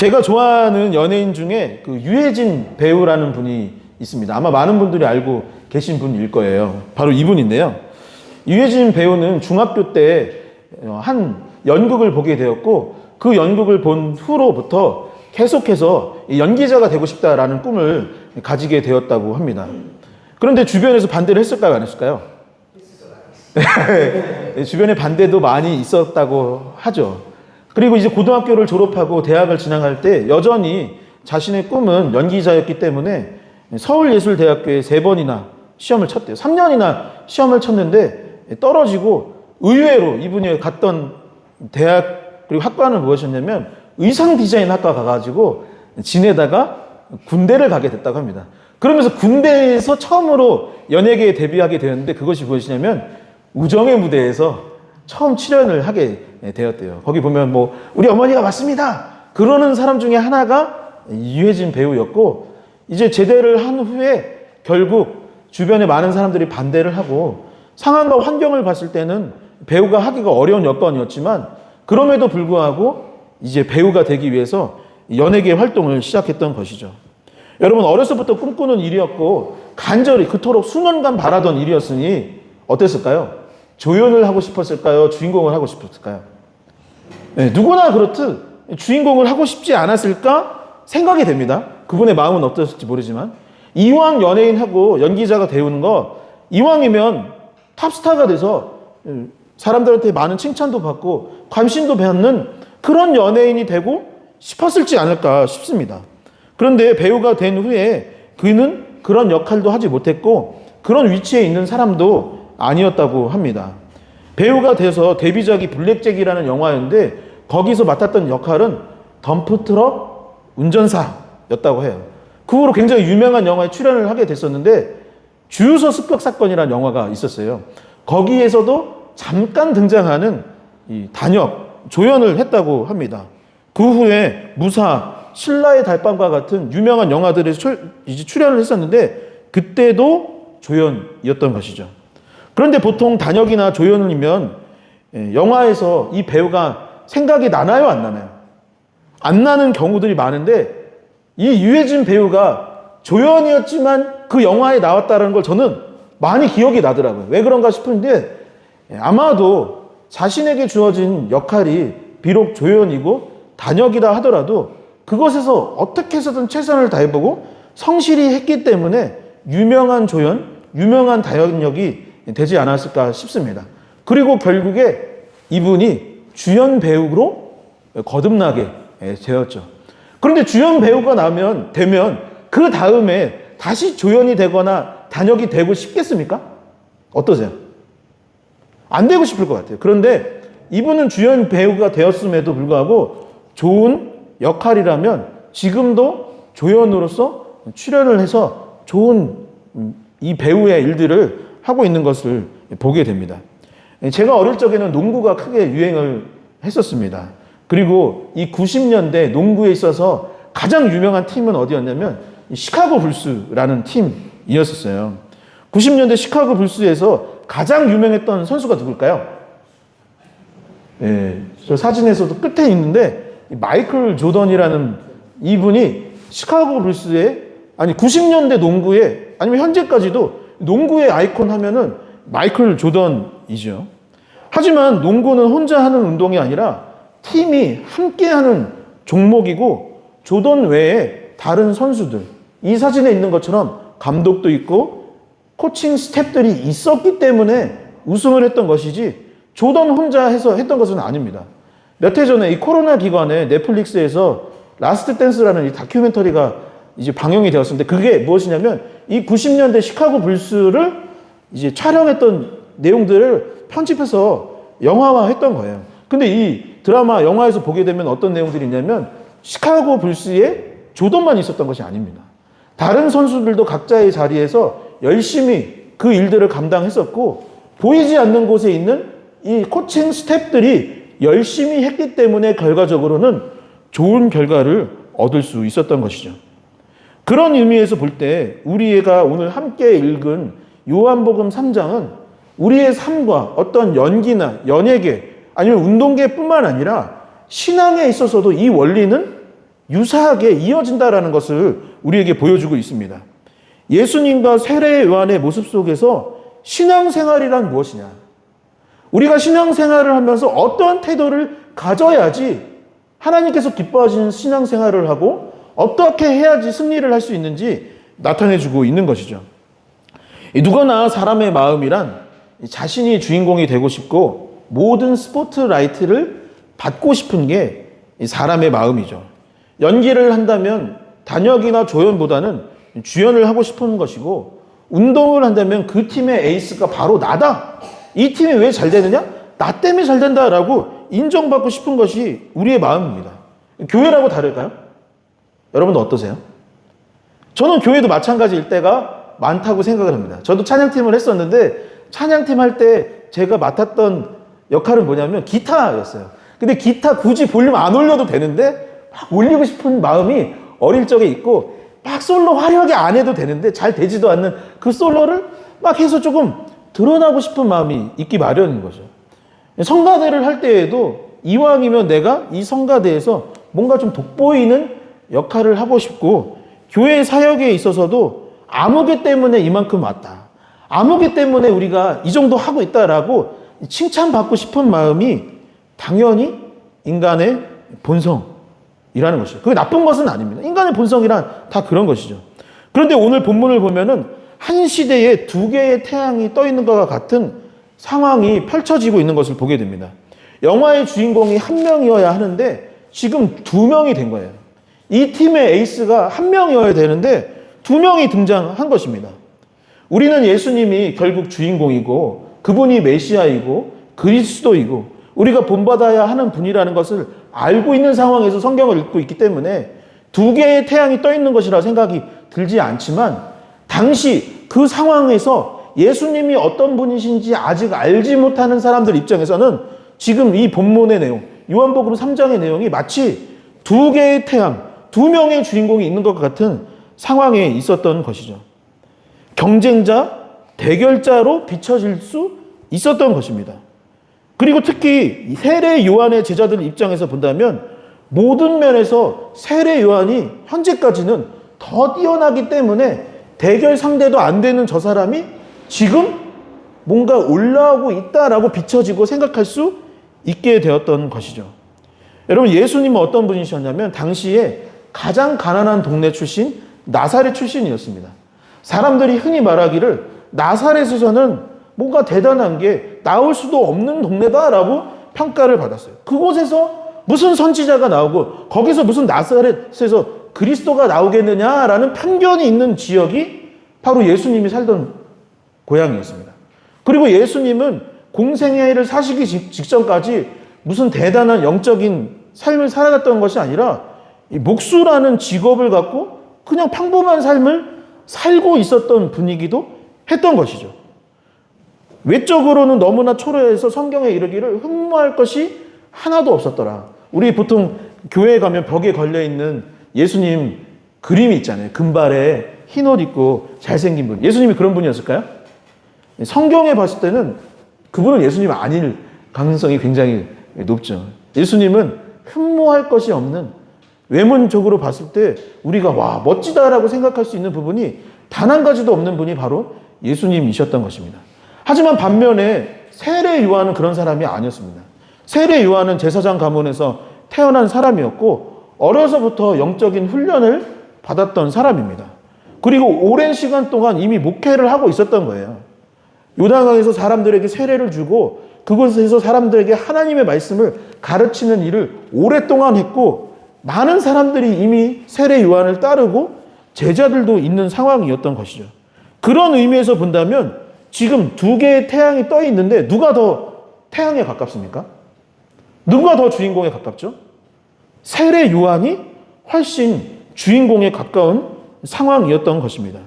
제가 좋아하는 연예인 중에 그 유해진 배우라는 분이 있습니다. 아마 많은 분들이 알고 계신 분일 거예요. 바로 이분인데요. 유해진 배우는 중학교 때 한 연극을 보게 되었고, 그 연극을 본 후로부터 계속해서 연기자가 되고 싶다라는 꿈을 가지게 되었다고 합니다. 그런데 주변에서 반대를 했을까요, 안 했을까요? 주변에 반대도 많이 있었다고 하죠. 그리고 이제 고등학교를 졸업하고 대학을 진학할 때 여전히 자신의 꿈은 연기자였기 때문에 서울예술대학교에 3번이나 시험을 쳤대요. 3년이나 시험을 쳤는데 떨어지고, 의외로 이분이 갔던 대학 그리고 학과는 무엇이었냐면 의상 디자인 학과 가가지고 지내다가 군대를 가게 됐다고 합니다. 그러면서 군대에서 처음으로 연예계에 데뷔하게 되었는데, 그것이 무엇이냐면 우정의 무대에서 처음 출연을 하게 되었대요. 거기 보면 뭐 우리 어머니가 왔습니다 그러는 사람 중에 하나가 유해진 배우였고, 이제 제대를 한 후에 결국 주변에 많은 사람들이 반대를 하고, 상황과 환경을 봤을 때는 배우가 하기가 어려운 여건이었지만 그럼에도 불구하고 이제 배우가 되기 위해서 연예계 활동을 시작했던 것이죠. 여러분, 어려서부터 꿈꾸는 일이었고 간절히 그토록 수년간 바라던 일이었으니 어땠을까요? 조연을 하고 싶었을까요? 주인공을 하고 싶었을까요? 네, 누구나 그렇듯 주인공을 하고 싶지 않았을까 생각이 됩니다. 그분의 마음은 어땠을지 모르지만, 이왕 연예인하고 연기자가 되는 거, 이왕이면 탑스타가 돼서 사람들한테 많은 칭찬도 받고 관심도 받는 그런 연예인이 되고 싶었을지 않을까 싶습니다. 그런데 배우가 된 후에 그는 그런 역할도 하지 못했고 그런 위치에 있는 사람도 아니었다고 합니다. 배우가 돼서 데뷔작이 블랙잭이라는 영화였는데 거기서 맡았던 역할은 덤프트럭 운전사였다고 해요. 그 후로 굉장히 유명한 영화에 출연을 하게 됐었는데 주유소 습격 사건이라는 영화가 있었어요. 거기에서도 잠깐 등장하는 이 단역, 조연을 했다고 합니다. 그 후에 무사, 신라의 달밤과 같은 유명한 영화들에 이제 출연을 했었는데 그때도 조연이었던 것이죠. 그런데 보통 단역이나 조연이면 영화에서 이 배우가 생각이 나나요, 안 나나요? 안 나는 경우들이 많은데 이 유해진 배우가 조연이었지만 그 영화에 나왔다는 걸 저는 많이 기억이 나더라고요. 왜 그런가 싶은데 아마도 자신에게 주어진 역할이 비록 조연이고 단역이다 하더라도 그것에서 어떻게 해서든 최선을 다해보고 성실히 했기 때문에 유명한 조연, 유명한 단역이 되지 않았을까 싶습니다. 그리고 결국에 이분이 주연 배우로 거듭나게 되었죠. 그런데 주연 배우가 되면 그 다음에 다시 조연이 되거나 단역이 되고 싶겠습니까? 어떠세요? 안 되고 싶을 것 같아요. 그런데 이분은 주연 배우가 되었음에도 불구하고 좋은 역할이라면 지금도 조연으로서 출연을 해서 좋은 이 배우의 일들을 하고 있는 것을 보게 됩니다. 제가 어릴 적에는 농구가 크게 유행을 했었습니다. 그리고 이 90년대 농구에 있어서 가장 유명한 팀은 어디였냐면 시카고 불스라는 팀이었었어요. 90년대 시카고 불스에서 가장 유명했던 선수가 누굴까요? 네, 저 사진에서도 끝에 있는데 마이클 조던이라는 이분이 시카고 불스의 90년대 농구에 아니면 현재까지도 농구의 아이콘 하면은 마이클 조던이죠. 하지만 농구는 혼자 하는 운동이 아니라 팀이 함께하는 종목이고 조던 외에 다른 선수들, 이 사진에 있는 것처럼 감독도 있고 코칭 스태프들이 있었기 때문에 우승을 했던 것이지 조던 혼자 해서 했던 것은 아닙니다. 몇 해 전에 이 코로나 기간에 넷플릭스에서 라스트 댄스라는 이 다큐멘터리가 이제 방영이 되었는데 그게 무엇이냐면 이 90년대 시카고 불스를 이제 촬영했던 내용들을 편집해서 영화화했던 거예요. 근데 이 드라마, 영화에서 보게 되면 어떤 내용들이 있냐면 시카고 불스에 조던만 있었던 것이 아닙니다. 다른 선수들도 각자의 자리에서 열심히 그 일들을 감당했었고 보이지 않는 곳에 있는 이 코칭 스태프들이 열심히 했기 때문에 결과적으로는 좋은 결과를 얻을 수 있었던 것이죠. 그런 의미에서 볼 때 우리가 오늘 함께 읽은 요한복음 3장은 우리의 삶과 어떤 연기나 연예계 아니면 운동계뿐만 아니라 신앙에 있어서도 이 원리는 유사하게 이어진다라는 것을 우리에게 보여주고 있습니다. 예수님과 세례 요한의 모습 속에서 신앙생활이란 무엇이냐? 우리가 신앙생활을 하면서 어떠한 태도를 가져야지 하나님께서 기뻐하시는 신앙생활을 하고 어떻게 해야지 승리를 할 수 있는지 나타내주고 있는 것이죠. 누구나 사람의 마음이란 자신이 주인공이 되고 싶고 모든 스포트라이트를 받고 싶은 게 사람의 마음이죠. 연기를 한다면 단역이나 조연보다는 주연을 하고 싶은 것이고, 운동을 한다면 그 팀의 에이스가 바로 나다. 이 팀이 왜 잘 되느냐? 나 때문에 잘 된다라고 인정받고 싶은 것이 우리의 마음입니다. 교회라고 다를까요? 여러분도 어떠세요? 저는 교회도 마찬가지일 때가 많다고 생각을 합니다. 저도 찬양팀을 했었는데 찬양팀 할 때 제가 맡았던 역할은 뭐냐면 기타였어요. 근데 기타 굳이 볼륨 안 올려도 되는데 막 올리고 싶은 마음이 어릴 적에 있고, 막 솔로 화려하게 안 해도 되는데 잘 되지도 않는 그 솔로를 막 해서 조금 드러나고 싶은 마음이 있기 마련인 거죠. 성가대를 할 때에도 이왕이면 내가 이 성가대에서 뭔가 좀 돋보이는 역할을 하고 싶고, 교회 사역에 있어서도 아무개 때문에 이만큼 왔다, 아무개 때문에 우리가 이 정도 하고 있다라고 칭찬받고 싶은 마음이 당연히 인간의 본성이라는 것이죠. 그게 나쁜 것은 아닙니다. 인간의 본성이란 다 그런 것이죠. 그런데 오늘 본문을 보면은 한 시대에 두 개의 태양이 떠 있는 것과 같은 상황이 펼쳐지고 있는 것을 보게 됩니다. 영화의 주인공이 한 명이어야 하는데 지금 두 명이 된 거예요. 이 팀의 에이스가 한 명이어야 되는데 두 명이 등장한 것입니다. 우리는 예수님이 결국 주인공이고 그분이 메시아이고 그리스도이고 우리가 본받아야 하는 분이라는 것을 알고 있는 상황에서 성경을 읽고 있기 때문에 두 개의 태양이 떠 있는 것이라 생각이 들지 않지만, 당시 그 상황에서 예수님이 어떤 분이신지 아직 알지 못하는 사람들 입장에서는 지금 이 본문의 내용, 요한복음 3장의 내용이 마치 두 개의 태양, 두 명의 주인공이 있는 것 같은 상황에 있었던 것이죠. 경쟁자, 대결자로 비춰질 수 있었던 것입니다. 그리고 특히 세례 요한의 제자들 입장에서 본다면 모든 면에서 세례 요한이 현재까지는 더 뛰어나기 때문에 대결 상대도 안 되는 저 사람이 지금 뭔가 올라오고 있다라고 비춰지고 생각할 수 있게 되었던 것이죠. 여러분, 예수님은 어떤 분이셨냐면 당시에 가장 가난한 동네 출신 나사렛 출신이었습니다. 사람들이 흔히 말하기를 나사렛에서는 뭔가 대단한 게 나올 수도 없는 동네다라고 평가를 받았어요. 그곳에서 무슨 선지자가 나오고 거기서 무슨 나사렛에서 그리스도가 나오겠느냐라는 편견이 있는 지역이 바로 예수님이 살던 고향이었습니다. 그리고 예수님은 공생애를 사시기 직전까지 무슨 대단한 영적인 삶을 살아갔던 것이 아니라 이 목수라는 직업을 갖고 그냥 평범한 삶을 살고 있었던 분이기도 했던 것이죠. 외적으로는 너무나 초라해서 성경에 이르기를 흠모할 것이 하나도 없었더라. 우리 보통 교회에 가면 벽에 걸려있는 예수님 그림이 있잖아요. 금발에 흰 옷 입고 잘생긴 분. 예수님이 그런 분이었을까요? 성경에 봤을 때는 그분은 예수님이 아닐 가능성이 굉장히 높죠. 예수님은 흠모할 것이 없는, 외문적으로 봤을 때 우리가 와 멋지다라고 생각할 수 있는 부분이 단 한 가지도 없는 분이 바로 예수님이셨던 것입니다. 하지만 반면에 세례 요한은 그런 사람이 아니었습니다. 세례 요한은 제사장 가문에서 태어난 사람이었고 어려서부터 영적인 훈련을 받았던 사람입니다. 그리고 오랜 시간 동안 이미 목회를 하고 있었던 거예요. 요단강에서 사람들에게 세례를 주고 그곳에서 사람들에게 하나님의 말씀을 가르치는 일을 오랫동안 했고, 많은 사람들이 이미 세례 요한을 따르고 제자들도 있는 상황이었던 것이죠. 그런 의미에서 본다면 지금 두 개의 태양이 떠 있는데 누가 더 태양에 가깝습니까? 누가 더 주인공에 가깝죠? 세례 요한이 훨씬 주인공에 가까운 상황이었던 것입니다.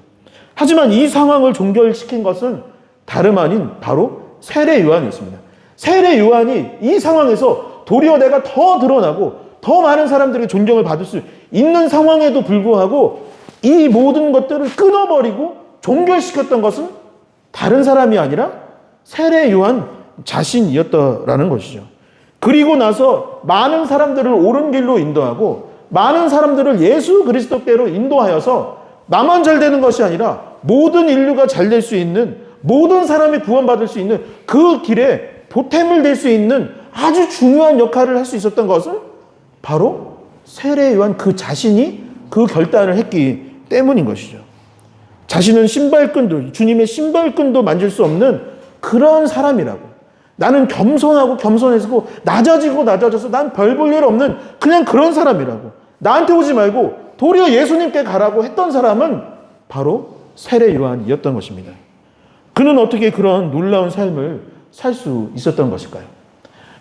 하지만 이 상황을 종결시킨 것은 다름 아닌 바로 세례 요한이었습니다. 세례 요한이 이 상황에서 도리어 내가 더 드러나고 더 많은 사람들에게 존경을 받을 수 있는 상황에도 불구하고 이 모든 것들을 끊어버리고 종결시켰던 것은 다른 사람이 아니라 세례 요한 자신이었다라는 것이죠. 그리고 나서 많은 사람들을 옳은 길로 인도하고 많은 사람들을 예수 그리스도께로 인도하여서 나만 잘 되는 것이 아니라 모든 인류가 잘 될 수 있는, 모든 사람이 구원받을 수 있는 그 길에 보탬을 될 수 있는 아주 중요한 역할을 할 수 있었던 것은 바로 세례 요한 그 자신이 그 결단을 했기 때문인 것이죠. 자신은 신발끈도, 주님의 신발끈도 만질 수 없는 그런 사람이라고. 나는 겸손하고 겸손해서 낮아지고 낮아져서 난 별 볼 일 없는 그냥 그런 사람이라고. 나한테 오지 말고 도리어 예수님께 가라고 했던 사람은 바로 세례 요한이었던 것입니다. 그는 어떻게 그런 놀라운 삶을 살 수 있었던 것일까요?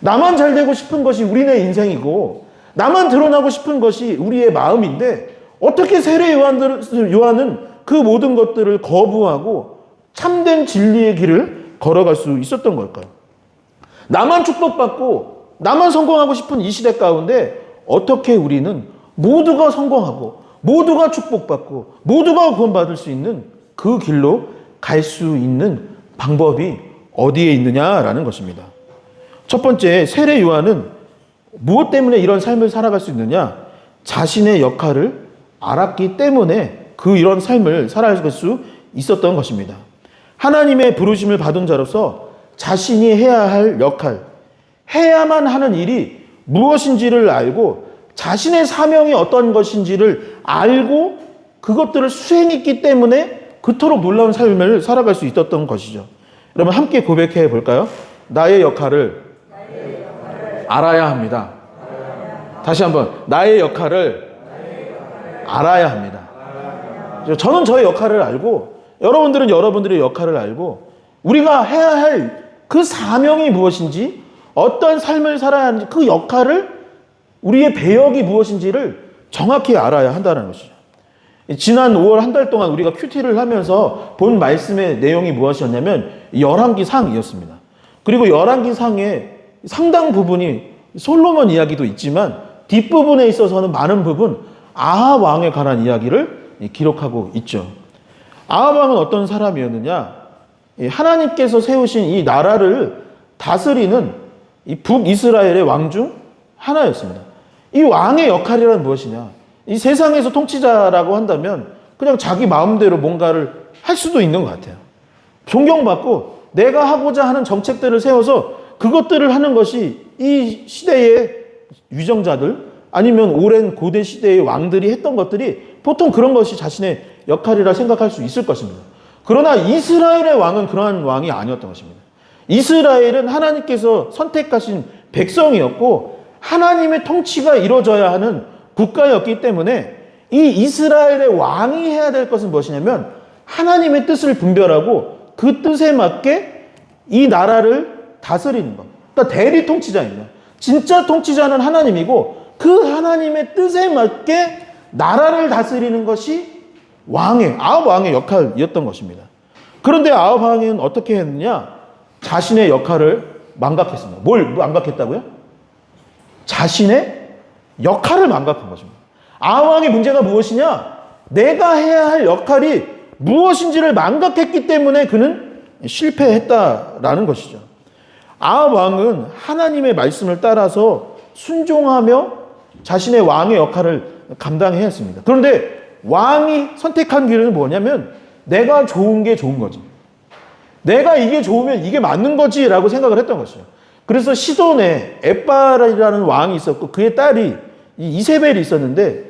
나만 잘 되고 싶은 것이 우리네 인생이고 나만 드러나고 싶은 것이 우리의 마음인데 어떻게 세례 요한은 그 모든 것들을 거부하고 참된 진리의 길을 걸어갈 수 있었던 걸까요? 나만 축복받고 나만 성공하고 싶은 이 시대 가운데 어떻게 우리는 모두가 성공하고 모두가 축복받고 모두가 구원받을 수 있는 그 길로 갈 수 있는 방법이 어디에 있느냐라는 것입니다. 첫 번째, 세례 요한은 무엇 때문에 이런 삶을 살아갈 수 있느냐? 자신의 역할을 알았기 때문에 이런 삶을 살아갈 수 있었던 것입니다. 하나님의 부르심을 받은 자로서 자신이 해야 할 역할, 해야만 하는 일이 무엇인지를 알고 자신의 사명이 어떤 것인지를 알고 그것들을 수행했기 때문에 그토록 놀라운 삶을 살아갈 수 있었던 것이죠. 여러분 함께 고백해 볼까요? 나의 역할을 알아야 합니다. 다시 한번 나의 역할을 알아야 합니다. 저는 저의 역할을 알고 여러분들은 여러분들의 역할을 알고 우리가 해야 할 그 사명이 무엇인지 어떤 삶을 살아야 하는지 그 역할을 우리의 배역이 무엇인지를 정확히 알아야 한다는 것이죠. 지난 5월 한 달 동안 우리가 큐티를 하면서 본 말씀의 내용이 무엇이었냐면 열왕기상이었습니다. 그리고 열왕기상의 상당 부분이 솔로몬 이야기도 있지만 뒷부분에 있어서는 많은 부분 아합 왕에 관한 이야기를 기록하고 있죠. 아합 왕은 어떤 사람이었느냐? 하나님께서 세우신 이 나라를 다스리는 이 북이스라엘의 왕 중 하나였습니다. 이 왕의 역할이란 무엇이냐? 이 세상에서 통치자라고 한다면 그냥 자기 마음대로 뭔가를 할 수도 있는 것 같아요. 존경받고 내가 하고자 하는 정책들을 세워서 그것들을 하는 것이 이 시대의 위정자들 아니면 오랜 고대 시대의 왕들이 했던 것들이 보통 그런 것이 자신의 역할이라 생각할 수 있을 것입니다. 그러나 이스라엘의 왕은 그러한 왕이 아니었던 것입니다. 이스라엘은 하나님께서 선택하신 백성이었고 하나님의 통치가 이루어져야 하는 국가였기 때문에 이 이스라엘의 왕이 해야 될 것은 무엇이냐면 하나님의 뜻을 분별하고 그 뜻에 맞게 이 나라를 다스리는 것. 그러니까 대리 통치자입니다. 진짜 통치자는 하나님이고 그 하나님의 뜻에 맞게 나라를 다스리는 것이 아합 왕의 역할이었던 것입니다. 그런데 아합 왕은 어떻게 했느냐? 자신의 역할을 망각했습니다. 뭘 망각했다고요? 자신의 역할을 망각한 것입니다. 아합 왕의 문제가 무엇이냐? 내가 해야 할 역할이 무엇인지를 망각했기 때문에 그는 실패했다라는 것이죠. 아합 왕은 하나님의 말씀을 따라서 순종하며 자신의 왕의 역할을 감당해야 했습니다. 그런데 왕이 선택한 길은 뭐냐면 내가 좋은 게 좋은 거지. 내가 이게 좋으면 이게 맞는 거지라고 생각을 했던 것이죠. 그래서 시돈에 엣바라라는 왕이 있었고 그의 딸이 이세벨이 있었는데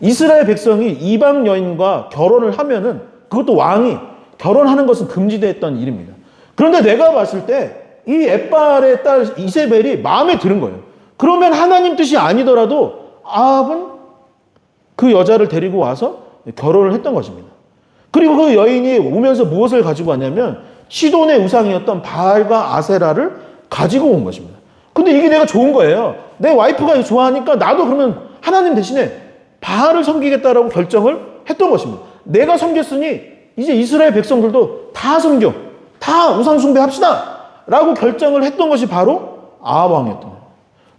이스라엘 백성이 이방 여인과 결혼을 하면은 그것도 왕이 결혼하는 것은 금지됐던 일입니다. 그런데 내가 봤을 때 이 엣바의 딸 이세벨이 마음에 드는 거예요. 그러면 하나님 뜻이 아니더라도 아합은 그 여자를 데리고 와서 결혼을 했던 것입니다. 그리고 그 여인이 오면서 무엇을 가지고 왔냐면 시돈의 우상이었던 바알과 아세라를 가지고 온 것입니다. 근데 이게 내가 좋은 거예요. 내 와이프가 좋아하니까 나도 그러면 하나님 대신에 바알을 섬기겠다라고 결정을 했던 것입니다. 내가 섬겼으니 이제 이스라엘 백성들도 다 섬겨. 다 우상 숭배합시다. 라고 결정을 했던 것이 바로 아합 왕이었던 거예요.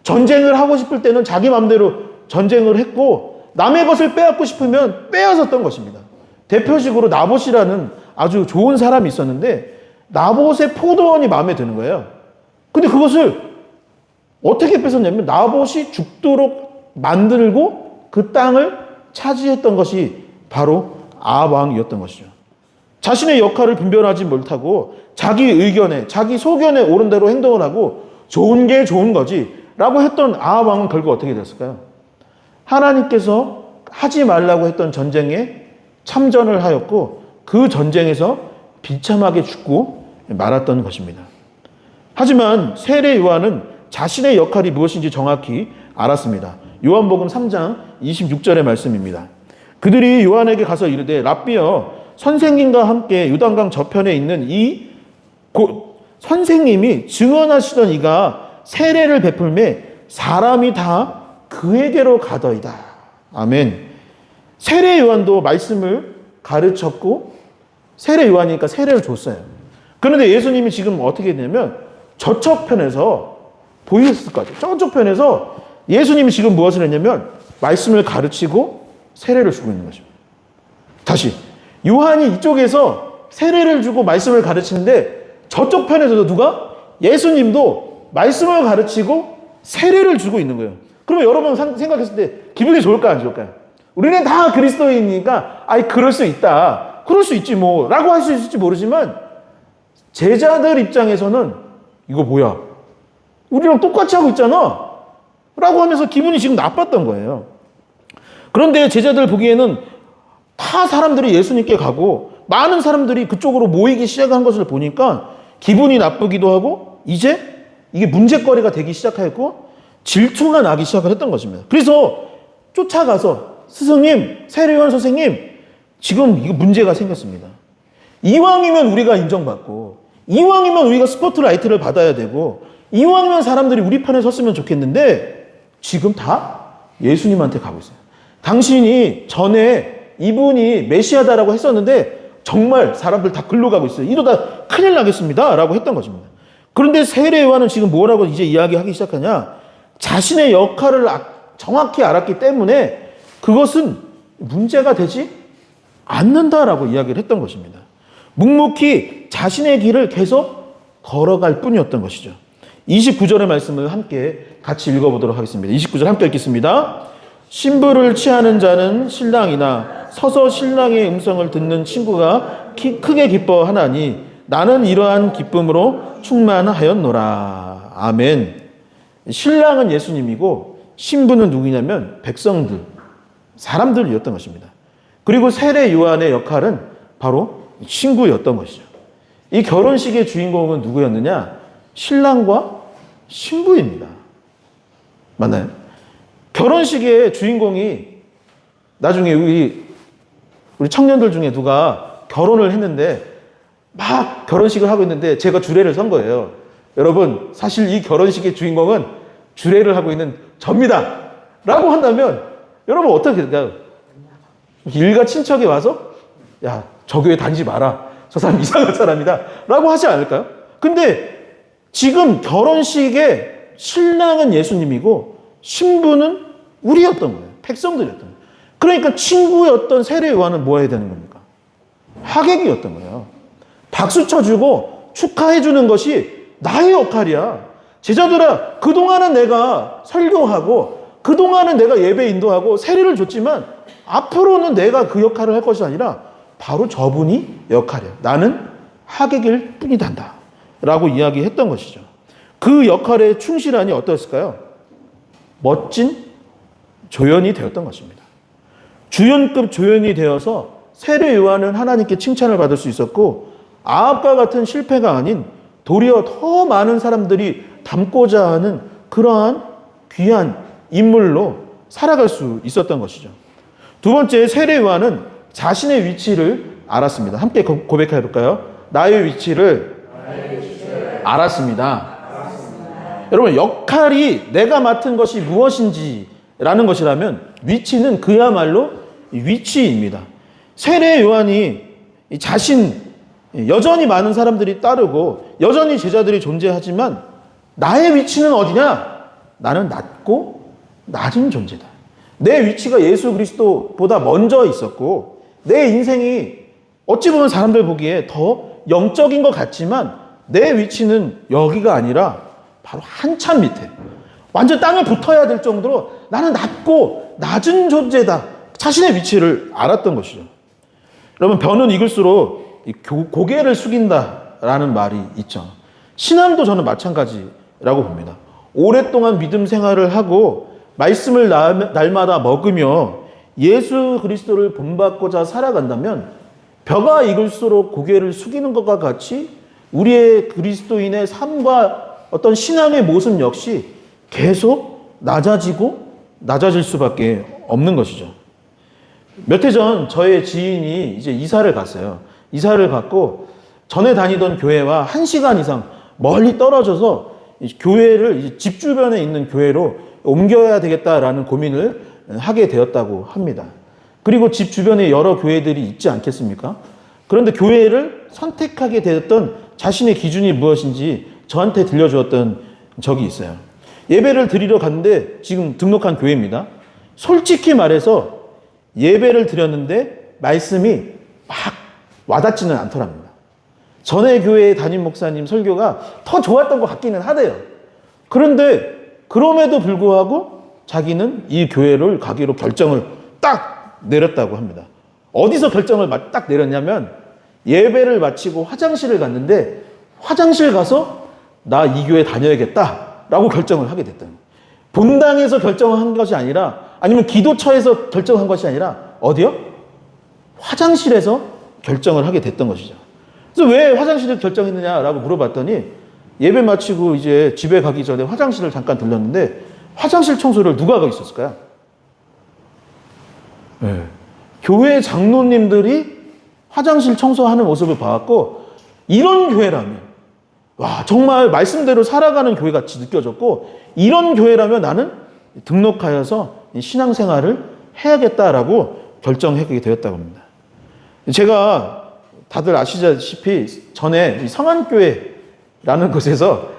전쟁을 하고 싶을 때는 자기 마음대로 전쟁을 했고 남의 것을 빼앗고 싶으면 빼앗았던 것입니다. 대표적으로 나봇이라는 아주 좋은 사람이 있었는데 나봇의 포도원이 마음에 드는 거예요. 근데 그것을 어떻게 뺏었냐면 나봇이 죽도록 만들고 그 땅을 차지했던 것이 바로 아합 왕이었던 것이죠. 자신의 역할을 분별하지 못하고 자기 의견에, 자기 소견에 옳은 대로 행동을 하고 좋은 게 좋은 거지 라고 했던 아합 왕은 결국 어떻게 됐을까요? 하나님께서 하지 말라고 했던 전쟁에 참전을 하였고 그 전쟁에서 비참하게 죽고 말았던 것입니다. 하지만 세례 요한은 자신의 역할이 무엇인지 정확히 알았습니다. 요한복음 3장 26절의 말씀입니다. 그들이 요한에게 가서 이르되 랍비여 선생님과 함께 요단강 저편에 있는 선생님이 증언하시던 이가 세례를 베풀매 사람이 다 그에게로 가더이다. 아멘. 세례 요한도 말씀을 가르쳤고 세례 요한이니까 세례를 줬어요. 그런데 예수님이 지금 어떻게 했냐면 저쪽 편에서 보이셨을 것 같아요. 저쪽 편에서 예수님이 지금 무엇을 했냐면 말씀을 가르치고 세례를 주고 있는 거죠. 다시 요한이 이쪽에서 세례를 주고 말씀을 가르치는데 저쪽 편에서도 누가? 예수님도 말씀을 가르치고 세례를 주고 있는 거예요. 그러면 여러분 생각했을 때 기분이 좋을까요? 안 좋을까요? 우리는 다 그리스도인이니까 아이 그럴 수 있다. 그럴 수 있지 뭐 라고 할 수 있을지 모르지만 제자들 입장에서는 이거 뭐야? 우리랑 똑같이 하고 있잖아. 라고 하면서 기분이 지금 나빴던 거예요. 그런데 제자들 보기에는 다 사람들이 예수님께 가고 많은 사람들이 그쪽으로 모이기 시작한 것을 보니까 기분이 나쁘기도 하고 이제 이게 문제거리가 되기 시작했고 질투가 나기 시작했던 것입니다. 그래서 쫓아가서 스승님, 세례요한 선생님 지금 이거 문제가 생겼습니다. 이왕이면 우리가 인정받고 이왕이면 우리가 스포트라이트를 받아야 되고 이왕이면 사람들이 우리 편에 섰으면 좋겠는데 지금 다 예수님한테 가고 있어요. 당신이 전에 이분이 메시아다라고 했었는데 정말 사람들 다 글로 가고 있어요. 이러다 큰일 나겠습니다. 라고 했던 것입니다. 그런데 세례 요한은 지금 뭐라고 이제 이야기하기 시작하냐? 자신의 역할을 정확히 알았기 때문에 그것은 문제가 되지 않는다라고 이야기를 했던 것입니다. 묵묵히 자신의 길을 계속 걸어갈 뿐이었던 것이죠. 29절의 말씀을 함께 같이 읽어보도록 하겠습니다. 29절 함께 읽겠습니다. 신부를 취하는 자는 신랑이나 서서 신랑의 음성을 듣는 친구가 크게 기뻐하나니 나는 이러한 기쁨으로 충만하였노라. 아멘. 신랑은 예수님이고 신부는 누구냐면 백성들, 사람들이었던 것입니다. 그리고 세례 요한의 역할은 바로 친구였던 것이죠. 이 결혼식의 주인공은 누구였느냐? 신랑과 신부입니다. 맞나요? 결혼식의 주인공이 나중에 우리 청년들 중에 누가 결혼을 했는데 막 결혼식을 하고 있는데 제가 주례를 선 거예요. 여러분 사실 이 결혼식의 주인공은 주례를 하고 있는 접니다. 라고 한다면 여러분 어떻게 될까요? 일가 친척이 와서 야, 저 교회 다니지 마라. 저 사람 이상한 사람이다. 라고 하지 않을까요? 근데 지금 결혼식의 신랑은 예수님이고 신부는 우리였던 거예요. 백성들이었던 거예요. 그러니까 친구였던 세례 요한은 뭐 해야 되는 겁니까? 하객이었던 거예요. 박수 쳐주고 축하해주는 것이 나의 역할이야. 제자들아, 그동안은 내가 설교하고 그동안은 내가 예배 인도하고 세례를 줬지만 앞으로는 내가 그 역할을 할 것이 아니라 바로 저분이 역할이야. 나는 하객일 뿐이단다. 라고 이야기했던 것이죠. 그 역할에 충실하니 어떠했을까요? 멋진 조연이 되었던 것입니다. 주연급 조연이 되어서 세례 요한은 하나님께 칭찬을 받을 수 있었고 아합과 같은 실패가 아닌 도리어 더 많은 사람들이 닮고자 하는 그러한 귀한 인물로 살아갈 수 있었던 것이죠. 두 번째, 세례 요한은 자신의 위치를 알았습니다. 함께 고백해 볼까요? 나의 위치를 알았습니다. 여러분, 역할이 내가 맡은 것이 무엇인지라는 것이라면 위치는 그야말로 위치입니다. 세례 요한이 여전히 많은 사람들이 따르고 여전히 제자들이 존재하지만 나의 위치는 어디냐? 나는 낮고 낮은 존재다. 내 위치가 예수 그리스도보다 먼저 있었고 내 인생이 어찌 보면 사람들 보기에 더 영적인 것 같지만 내 위치는 여기가 아니라 바로 한참 밑에 완전 땅에 붙어야 될 정도로 나는 낮고 낮은 존재다. 자신의 위치를 알았던 것이죠. 여러분, 벼는 익을수록 고개를 숙인다라는 말이 있죠. 신앙도 저는 마찬가지라고 봅니다. 오랫동안 믿음 생활을 하고 말씀을 날마다 먹으며 예수 그리스도를 본받고자 살아간다면 벼가 익을수록 고개를 숙이는 것과 같이 우리의 그리스도인의 삶과 어떤 신앙의 모습 역시 계속 낮아질 수밖에 없는 것이죠. 몇 해 전 저의 지인이 이제 이사를 갔어요. 이사를 갔고 전에 다니던 교회와 1시간 이상 멀리 떨어져서 교회를 이제 집 주변에 있는 교회로 옮겨야 되겠다라는 고민을 하게 되었다고 합니다. 그리고 집 주변에 여러 교회들이 있지 않겠습니까? 그런데 교회를 선택하게 되었던 자신의 기준이 무엇인지 저한테 들려주었던 적이 있어요. 예배를 드리러 갔는데 지금 등록한 교회입니다. 솔직히 말해서 예배를 드렸는데 말씀이 막 와닿지는 않더랍니다. 전에 교회 담임 목사님 설교가 더 좋았던 것 같기는 하대요. 그런데 그럼에도 불구하고 자기는 이 교회를 가기로 결정을 딱 내렸다고 합니다. 어디서 결정을 딱 내렸냐면 예배를 마치고 화장실을 갔는데 화장실 가서 나 이 교회 다녀야겠다라고 결정을 하게 됐다. 본당에서 결정한 것이 아니라 아니면 기도처에서 결정한 것이 아니라 어디요? 화장실에서 결정을 하게 됐던 것이죠. 그래서 왜 화장실에서 결정했느냐라고 물어봤더니 예배 마치고 이제 집에 가기 전에 화장실을 잠깐 들렀는데 화장실 청소를 누가 하고 있었을까요? 네. 교회 장로님들이 화장실 청소하는 모습을 봐왔고 이런 교회라면 와 정말 말씀대로 살아가는 교회 같이 느껴졌고 이런 교회라면 나는 등록하여서 신앙생활을 해야겠다라고 결정하게 되었다고 합니다. 제가 다들 아시다시피 전에 성안교회라는 곳에서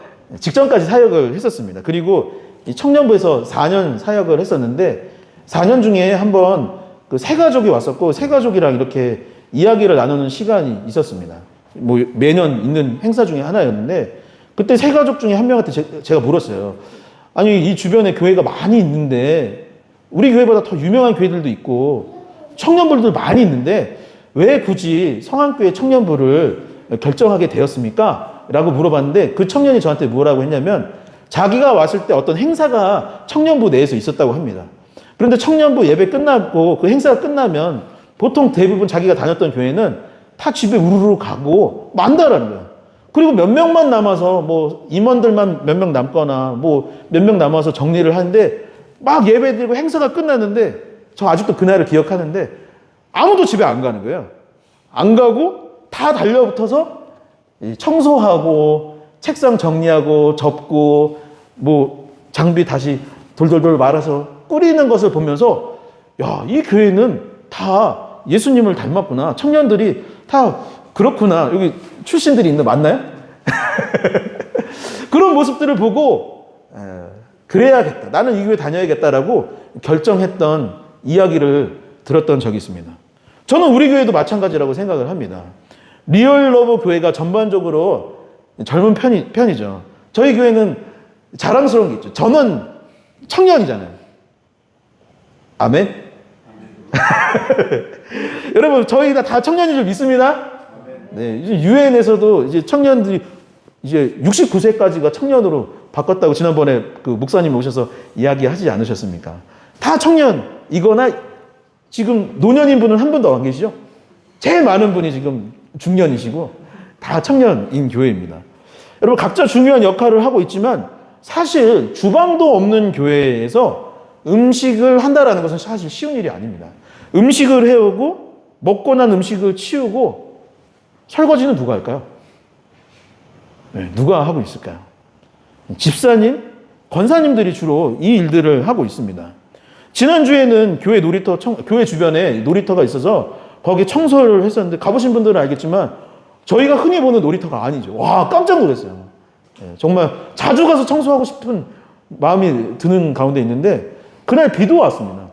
직전까지 사역을 했었습니다. 그리고 청년부에서 4년 사역을 했었는데 4년 중에 한번 그 새가족이 왔었고 새가족이랑 이렇게 이야기를 나누는 시간이 있었습니다. 뭐 매년 있는 행사 중에 하나였는데 그때 새가족 중에 한 명한테 제가 물었어요. 아니 이 주변에 교회가 많이 있는데 우리 교회보다 더 유명한 교회들도 있고 청년부들 많이 있는데 왜 굳이 성안교회 청년부를 결정하게 되었습니까? 라고 물어봤는데 그 청년이 저한테 뭐라고 했냐면 자기가 왔을 때 어떤 행사가 청년부 내에서 있었다고 합니다. 그런데 청년부 예배 끝나고 그 행사가 끝나면 보통 대부분 자기가 다녔던 교회는 다 집에 우르르 가고 만다라는 거예요. 그리고 몇 명만 남아서 뭐 임원들만 몇 명 남거나 뭐 몇 명 남아서 정리를 하는데 막 예배 드리고 행사가 끝났는데 저 아직도 그날을 기억하는데 아무도 집에 안 가는 거예요. 안 가고 다 달려붙어서 청소하고 책상 정리하고 접고 뭐 장비 다시 돌돌돌 말아서 꾸리는 것을 보면서 야, 이 교회는 다 예수님을 닮았구나. 청년들이 다 그렇구나. 여기 출신들이 있는 맞나요? 그런 모습들을 보고 그래야겠다. 나는 이 교회 다녀야겠다라고 결정했던 이야기를 들었던 적이 있습니다. 저는 우리 교회도 마찬가지라고 생각을 합니다. 리얼러브 교회가 전반적으로 젊은 편이죠. 저희 교회는 자랑스러운 게 있죠. 저는 청년이잖아요. 아멘? 여러분, 저희 다 청년인 줄 믿습니다? 네, 이제 유엔에서도 이제 청년들이 이제 69세까지가 청년으로 바꿨다고 지난번에 그 목사님 오셔서 이야기하지 않으셨습니까? 다 청년이거나 지금 노년인 분은 한 분도 안 계시죠? 제일 많은 분이 지금 중년이시고 다 청년인 교회입니다. 여러분 각자 중요한 역할을 하고 있지만 사실 주방도 없는 교회에서 음식을 한다라는 것은 사실 쉬운 일이 아닙니다. 음식을 해오고 먹고 난 음식을 치우고 설거지는 누가 할까요? 네, 누가 하고 있을까요? 집사님, 권사님들이 주로 이 일들을 하고 있습니다. 지난주에는 교회 주변에 놀이터가 있어서 거기 청소를 했었는데 가보신 분들은 알겠지만 저희가 흔히 보는 놀이터가 아니죠. 와, 깜짝 놀랐어요. 네, 정말 자주 가서 청소하고 싶은 마음이 드는 가운데 있는데 그날 비도 왔습니다.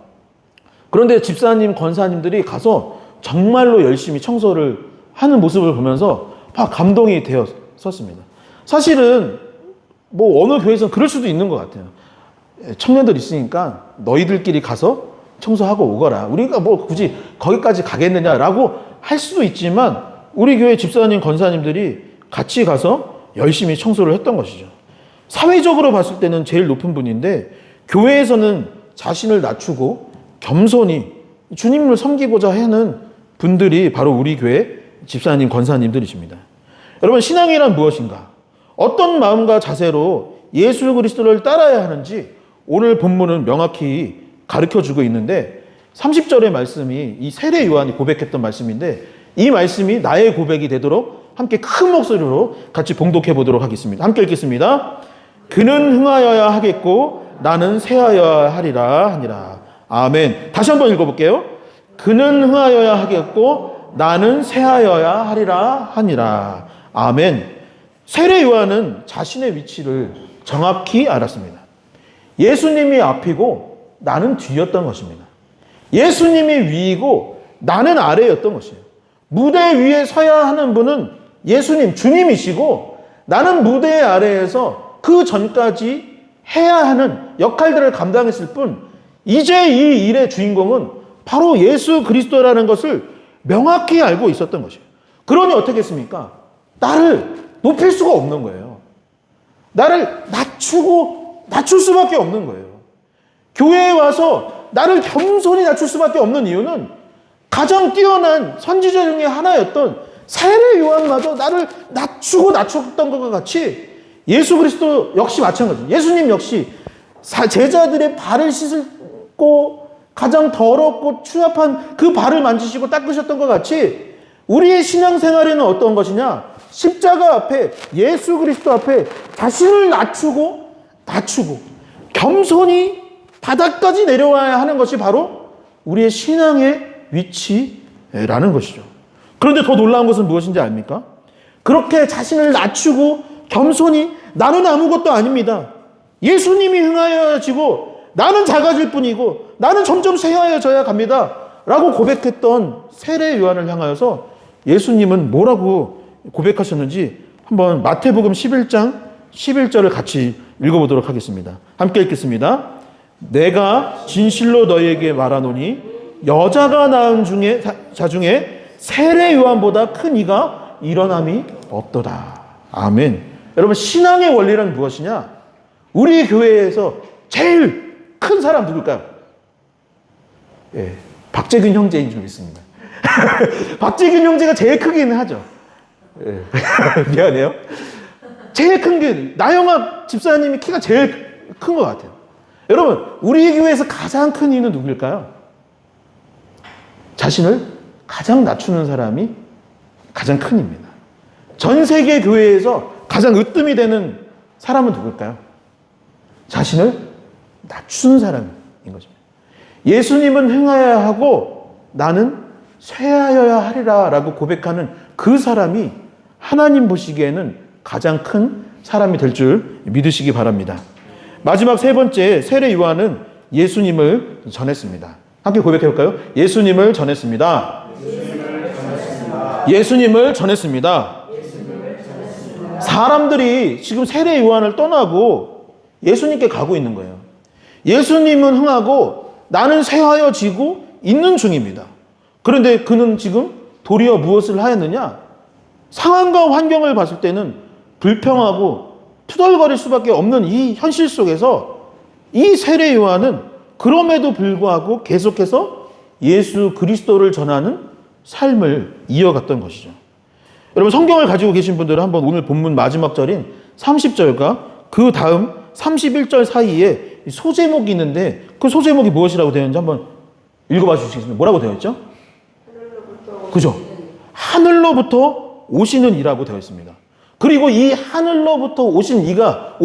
그런데 집사님, 권사님들이 가서 정말로 열심히 청소를 하는 모습을 보면서 막 감동이 되었었습니다. 사실은 뭐 어느 교회에서는 그럴 수도 있는 것 같아요. 청년들 있으니까 너희들끼리 가서 청소하고 오거라. 우리가 뭐 굳이 거기까지 가겠느냐라고 할 수도 있지만 우리 교회 집사님, 권사님들이 같이 가서 열심히 청소를 했던 것이죠. 사회적으로 봤을 때는 제일 높은 분인데 교회에서는 자신을 낮추고 겸손히 주님을 섬기고자 하는 분들이 바로 우리 교회 집사님, 권사님들이십니다. 여러분, 신앙이란 무엇인가? 어떤 마음과 자세로 예수 그리스도를 따라야 하는지 오늘 본문은 명확히 가르쳐주고 있는데 30절의 말씀이 이 세례 요한이 고백했던 말씀인데 이 말씀이 나의 고백이 되도록 함께 큰 목소리로 같이 봉독해 보도록 하겠습니다. 함께 읽겠습니다. 그는 흥하여야 하겠고 나는 쇠하여야 하리라 하니라. 아멘. 다시 한번 읽어볼게요. 그는 흥하여야 하겠고 나는 쇠하여야 하리라 하니라. 아멘. 세례 요한은 자신의 위치를 정확히 알았습니다. 예수님이 앞이고 나는 뒤였던 것입니다. 예수님이 위이고 나는 아래였던 것이에요. 무대 위에 서야 하는 분은 예수님, 주님이시고 나는 무대 아래에서 그 전까지 해야 하는 역할들을 감당했을 뿐 이제 이 일의 주인공은 바로 예수 그리스도라는 것을 명확히 알고 있었던 것이에요. 그러니 어떻게 했습니까? 나를 높일 수가 없는 거예요. 나를 낮출 수밖에 없는 거예요. 교회에 와서 나를 겸손히 낮출 수밖에 없는 이유는 가장 뛰어난 선지자 중에 하나였던 세례 요한마저 나를 낮췄던 것과 같이 예수 그리스도 역시 마찬가지예요. 예수님 역시 제자들의 발을 씻고 가장 더럽고 추잡한 그 발을 만지시고 닦으셨던 것 같이 우리의 신앙생활에는 어떤 것이냐? 십자가 앞에 예수 그리스도 앞에 자신을 낮추고 겸손히 바닥까지 내려와야 하는 것이 바로 우리의 신앙의 위치라는 것이죠. 그런데 더 놀라운 것은 무엇인지 압니까? 그렇게 자신을 낮추고 겸손히 나는 아무것도 아닙니다. 예수님이 흥하여지고 나는 작아질 뿐이고 나는 점점 쇠하여져야 갑니다. 라고 고백했던 세례 요한을 향하여서 예수님은 뭐라고 고백하셨는지 한번 마태복음 11장 11절을 같이 읽어보도록 하겠습니다. 함께 읽겠습니다. 내가 진실로 너희에게 말하노니 여자가 낳은 자 중에 세례 요한보다 큰 이가 일어남이 없도다. 아멘. 여러분, 신앙의 원리란 무엇이냐? 우리 교회에서 제일 큰 사람 누굴까요? 예, 박재균 형제인 줄 믿습니다. 박재균 형제가 제일 크기는 하죠. 예. 미안해요. 제일 큰 게 나영학 집사님이 키가 제일 큰 것 같아요. 여러분, 우리 교회에서 가장 큰 이는 누구일까요? 자신을 가장 낮추는 사람이 가장 큰 입니다. 전 세계 교회에서 가장 으뜸이 되는 사람은 누굴까요? 자신을 낮추는 사람인 것입니다. 예수님은 행하여야 하고 나는 쇠하여야 하리라 라고 고백하는 그 사람이 하나님 보시기에는 가장 큰 사람이 될 줄 믿으시기 바랍니다. 마지막 세 번째, 세례 요한은 예수님을 전했습니다. 함께 고백해볼까요? 예수님을 전했습니다. 예수님을 전했습니다. 사람들이 지금 세례 요한을 떠나고 예수님께 가고 있는 거예요. 예수님은 흥하고 나는 쇠하여지고 있는 중입니다. 그런데 그는 지금 도리어 무엇을 하였느냐? 상황과 환경을 봤을 때는 불평하고 투덜거릴 수밖에 없는 이 현실 속에서 이 세례 요한은 그럼에도 불구하고 계속해서 예수 그리스도를 전하는 삶을 이어갔던 것이죠. 여러분, 성경을 가지고 계신 분들은 한번 오늘 본문 마지막 절인 30절과 그 다음 31절 사이에 소제목이 있는데 그 소제목이 무엇이라고 되어 있는지 한번 읽어봐 주시겠습니까? 뭐라고 되어 있죠? 그죠? 하늘로부터 오시는 이라고 되어 있습니다. 그리고 이 하늘로부터 오시는 이가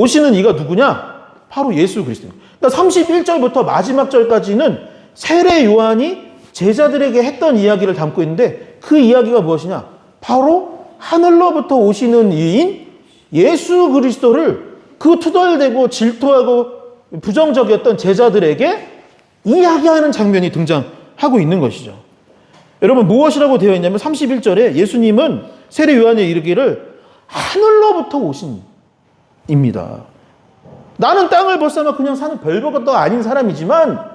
누구냐? 바로 예수 그리스도입니다. 그러니까 31절부터 마지막 절까지는 세례 요한이 제자들에게 했던 이야기를 담고 있는데 그 이야기가 무엇이냐? 바로 하늘로부터 오시는 이인 예수 그리스도를 그 투덜대고 질투하고 부정적이었던 제자들에게 이야기하는 장면이 등장하고 있는 것이죠. 여러분, 무엇이라고 되어 있냐면 31절에 예수님은 세례 요한에 이르기를 하늘로부터 오신 입니다. 나는 땅을 벗삼아 그냥 사는 별것도 아닌 사람이지만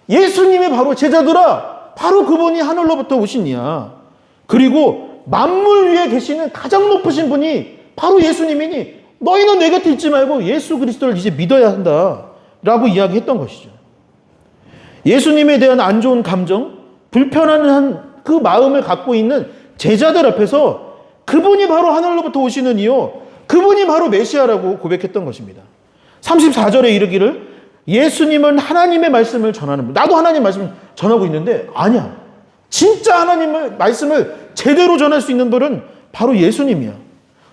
예수님이 바로 제자들아, 바로 그분이 하늘로부터 오신 이야. 그리고 만물 위에 계시는 가장 높으신 분이 바로 예수님이니 너희는 내 곁에 있지 말고 예수 그리스도를 이제 믿어야 한다 라고 이야기했던 것이죠. 예수님에 대한 안 좋은 감정, 불편한 그 마음을 갖고 있는 제자들 앞에서 그분이 바로 하늘로부터 오시는 이요, 그분이 바로 메시아라고 고백했던 것입니다. 34절에 이르기를 예수님은 하나님의 말씀을 전하는 분. 나도 하나님 말씀을 전하고 있는데 아니야. 진짜 하나님의 말씀을 제대로 전할 수 있는 분은 바로 예수님이야.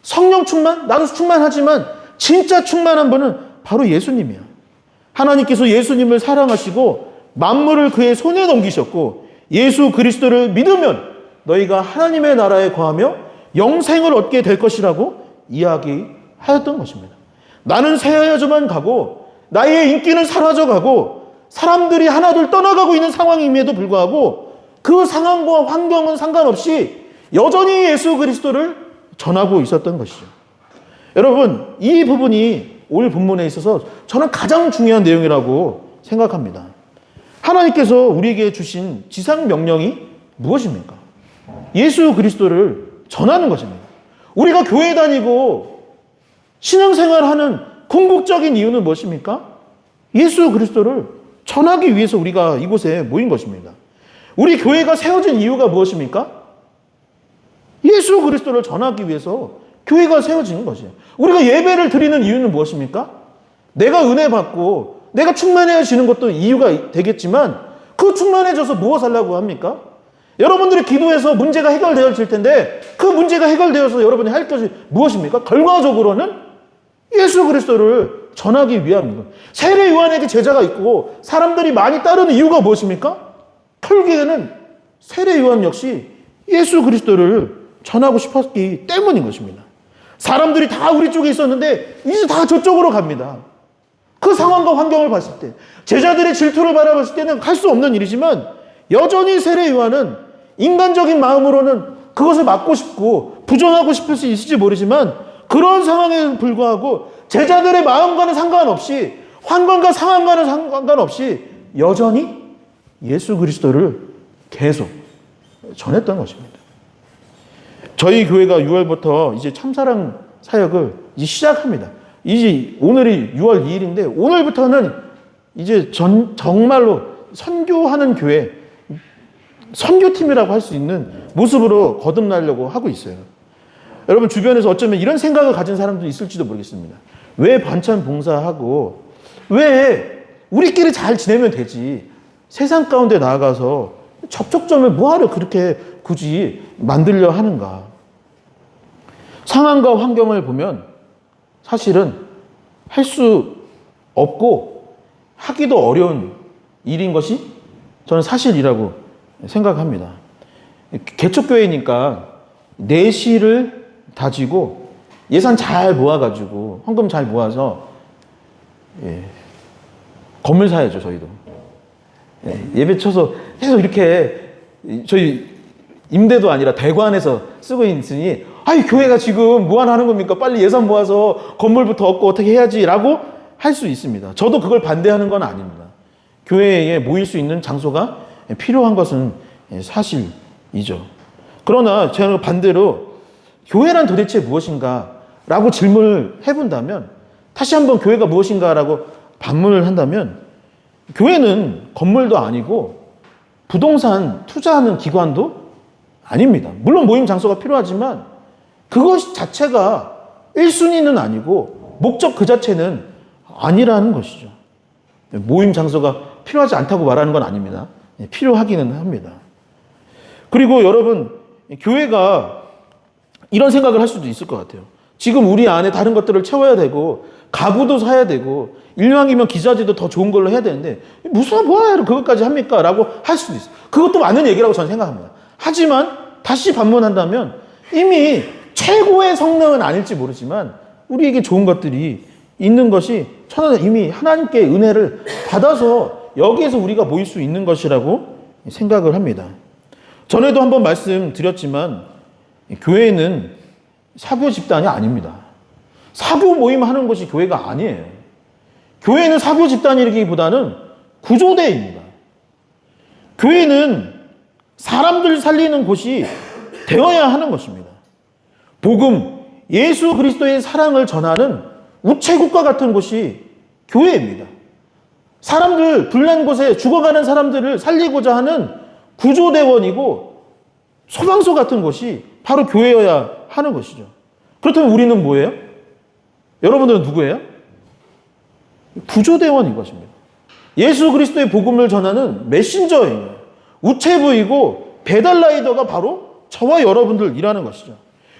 성령 충만? 나도 충만하지만 진짜 충만한 분은 바로 예수님이야. 하나님께서 예수님을 사랑하시고 만물을 그의 손에 넘기셨고 예수 그리스도를 믿으면 너희가 하나님의 나라에 거하며 영생을 얻게 될 것이라고 이야기하였던 것입니다. 나는 새하여져만 가고 나의 인기는 사라져가고 사람들이 하나둘 떠나가고 있는 상황임에도 불구하고 그 상황과 환경은 상관없이 여전히 예수 그리스도를 전하고 있었던 것이죠. 여러분, 이 부분이 오늘 본문에 있어서 저는 가장 중요한 내용이라고 생각합니다. 하나님께서 우리에게 주신 지상 명령이 무엇입니까? 예수 그리스도를 전하는 것입니다. 우리가 교회 다니고 신앙생활하는 궁극적인 이유는 무엇입니까? 예수 그리스도를 전하기 위해서 우리가 이곳에 모인 것입니다. 우리 교회가 세워진 이유가 무엇입니까? 예수 그리스도를 전하기 위해서 교회가 세워진 것이에요. 우리가 예배를 드리는 이유는 무엇입니까? 내가 은혜 받고 내가 충만해지는 것도 이유가 되겠지만 그 충만해져서 무엇 하려고 합니까? 여러분들이 기도해서 문제가 해결되어질 텐데 그 문제가 해결되어서 여러분이 할 것이 무엇입니까? 결과적으로는 예수 그리스도를 전하기 위함입니다. 세례 요한에게 제자가 있고 사람들이 많이 따르는 이유가 무엇입니까? 결국에는 세례 요한 역시 예수 그리스도를 전하고 싶었기 때문인 것입니다. 사람들이 다 우리 쪽에 있었는데 이제 다 저쪽으로 갑니다. 그 상황과 환경을 봤을 때 제자들의 질투를 바라봤을 때는 할 수 없는 일이지만 여전히 세례 요한은 인간적인 마음으로는 그것을 막고 싶고 부정하고 싶을 수 있을지 모르지만 그런 상황에 불구하고 제자들의 마음과는 상관없이 환경과 상황과는 상관없이 여전히 예수 그리스도를 계속 전했던 것입니다. 저희 교회가 6월부터 이제 참사랑 사역을 이제 시작합니다. 이제 오늘이 6월 2일인데 오늘부터는 이제 정말로 선교하는 교회, 선교팀이라고 할 수 있는 모습으로 거듭나려고 하고 있어요. 여러분 주변에서 어쩌면 이런 생각을 가진 사람도 있을지도 모르겠습니다. 왜 반찬 봉사하고 왜 우리끼리 잘 지내면 되지 세상 가운데 나아가서 접촉점을 뭐하러 그렇게 굳이 만들려 하는가. 상황과 환경을 보면 사실은 할 수 없고 하기도 어려운 일인 것이 저는 사실이라고 생각합니다. 개척교회니까 내실을 다지고 예산 잘 모아가지고 헌금 잘 모아서 건물 사야죠. 저희도 예배 쳐서 계속 이렇게 저희 임대도 아니라 대관해서 쓰고 있으니 아이 교회가 지금 뭐 하는 겁니까? 빨리 예산 모아서 건물부터 얻고 어떻게 해야지라고 할 수 있습니다. 저도 그걸 반대하는 건 아닙니다. 교회에 모일 수 있는 장소가 필요한 것은 사실이죠. 그러나 제가 반대로 교회란 도대체 무엇인가 라고 질문을 해본다면 다시 한번 교회가 무엇인가 라고 반문을 한다면 교회는 건물도 아니고 부동산 투자하는 기관도 아닙니다. 물론 모임 장소가 필요하지만 그것 자체가 1순위는 아니고 목적 그 자체는 아니라는 것이죠. 모임 장소가 필요하지 않다고 말하는 건 아닙니다. 필요하기는 합니다. 그리고 여러분 교회가 이런 생각을 할 수도 있을 것 같아요. 지금 우리 안에 다른 것들을 채워야 되고 가구도 사야 되고 일왕이면 기자재도 더 좋은 걸로 해야 되는데 무슨 뭐하러 그것까지 합니까? 라고 할 수도 있어요. 그것도 맞는 얘기라고 저는 생각합니다. 하지만 다시 반문한다면 이미 최고의 성능은 아닐지 모르지만 우리에게 좋은 것들이 있는 것이 저는 이미 하나님께 은혜를 받아서 여기에서 우리가 모일 수 있는 것이라고 생각을 합니다. 전에도 한번 말씀드렸지만 교회는 사교 집단이 아닙니다. 사교 모임 하는 것이 교회가 아니에요. 교회는 사교 집단이라기보다는 구조대입니다. 교회는 사람들 살리는 곳이 되어야 하는 것입니다. 복음, 예수 그리스도의 사랑을 전하는 우체국과 같은 곳이 교회입니다. 사람들, 불난 곳에 죽어가는 사람들을 살리고자 하는 구조대원이고 소방서 같은 곳이 바로 교회여야 하는 것이죠. 그렇다면 우리는 뭐예요? 여러분들은 누구예요? 구조대원인 것입니다. 예수 그리스도의 복음을 전하는 메신저예요. 우체부이고 배달라이더가 바로 저와 여러분들이라는 것이죠.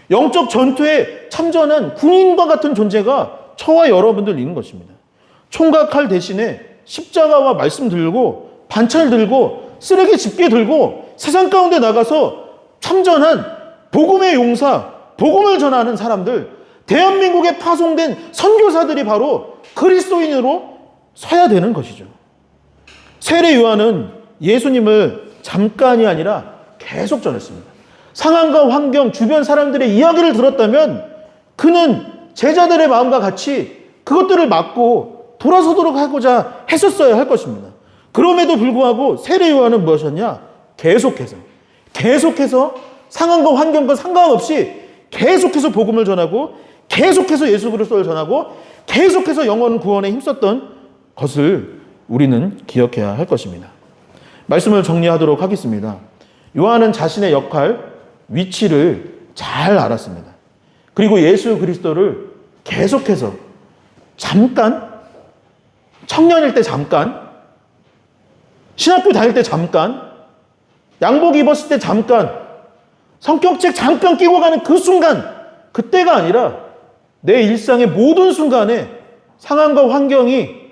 영적 전투에 참전한 군인과 같은 존재가 저와 여러분들인 것입니다. 총과 칼 대신에 십자가와 말씀 들고 반찬 들고 쓰레기 집게 들고 세상 가운데 나가서 참전한 복음의 용사, 복음을 전하는 사람들, 대한민국에 파송된 선교사들이 바로 그리스도인으로 서야 되는 것이죠. 세례 요한은 예수님을 잠깐이 아니라 계속 전했습니다. 상황과 환경, 주변 사람들의 이야기를 들었다면 그는 제자들의 마음과 같이 그것들을 막고 돌아서도록 하고자 했었어야 할 것입니다. 그럼에도 불구하고 세례 요한은 무엇이었냐? 계속해서 상황과 환경과 상관없이 계속해서 복음을 전하고 계속해서 예수 그리스도를 전하고 계속해서 영혼 구원에 힘썼던 것을 우리는 기억해야 할 것입니다. 말씀을 정리하도록 하겠습니다. 요한은 자신의 역할, 위치를 잘 알았습니다. 그리고 예수 그리스도를 계속해서 잠깐, 청년일 때 잠깐, 신학교 다닐 때 잠깐, 양복 입었을 때 잠깐, 성경책 잠깐 끼고 가는 그 순간, 그때가 아니라 내 일상의 모든 순간에 상황과 환경이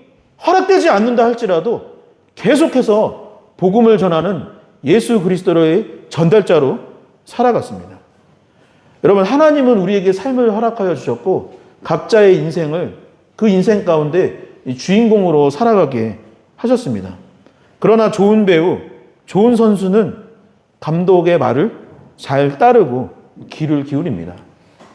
허락되지 않는다 할지라도 계속해서 복음을 전하는 예수 그리스도의 전달자로 살아갔습니다. 여러분, 하나님은 우리에게 삶을 허락하여 주셨고 각자의 인생을 그 인생 가운데 주인공으로 살아가게 하셨습니다. 그러나 좋은 배우, 좋은 선수는 감독의 말을 잘 따르고 귀를 기울입니다.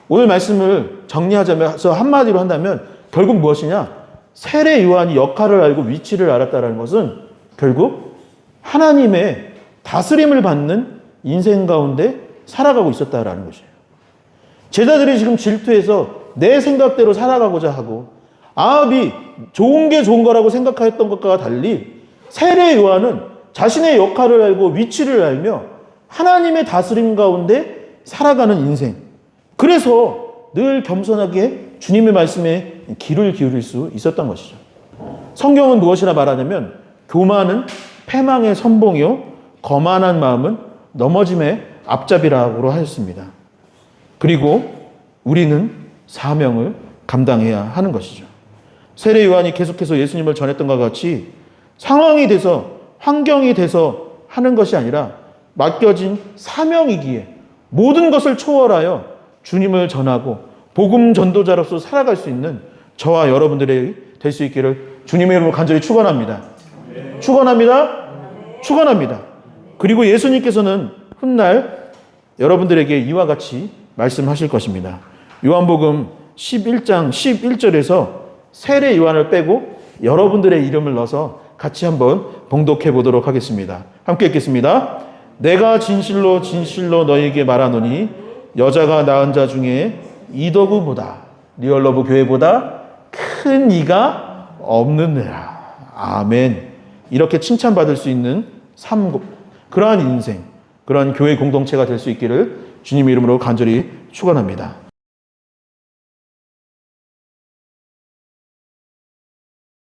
오늘 말씀을 정리하자면서 한마디로 한다면 결국 무엇이냐? 세례 요한이 역할을 알고 위치를 알았다는 것은 결국 하나님의 다스림을 받는 인생 가운데 살아가고 있었다라는 것이에요. 제자들이 지금 질투해서 내 생각대로 살아가고자 하고 아합이 좋은 게 좋은 거라고 생각했던 것과 달리 세례 요한은 자신의 역할을 알고 위치를 알며 하나님의 다스림 가운데 살아가는 인생. 그래서 늘 겸손하게 주님의 말씀에 귀를 기울일 수 있었던 것이죠. 성경은 무엇이라 말하냐면 교만은 패망의 선봉이요 거만한 마음은 넘어짐의 앞잡이라고 하였습니다. 그리고 우리는 사명을 감당해야 하는 것이죠. 세례 요한이 계속해서 예수님을 전했던 것과 같이 상황이 돼서 환경이 돼서 하는 것이 아니라 맡겨진 사명이기에 모든 것을 초월하여 주님을 전하고 복음 전도자로서 살아갈 수 있는 저와 여러분들이 될 수 있기를 주님의 이름으로 간절히 축원합니다. 축원합니다. 그리고 예수님께서는 훗날 여러분들에게 이와 같이 말씀하실 것입니다. 요한복음 11장 11절에서 세례 요한을 빼고 여러분들의 이름을 넣어서 같이 한번 봉독해 보도록 하겠습니다. 함께 읽겠습니다. 내가 진실로 진실로 너희에게 말하노니 여자가 낳은 자 중에 이더구보다 리얼러브 교회보다 큰 이가 없느니라. 아멘. 이렇게 칭찬받을 수 있는 삶, 그러한 인생, 그러한 교회 공동체가 될 수 있기를 주님의 이름으로 간절히 축원합니다.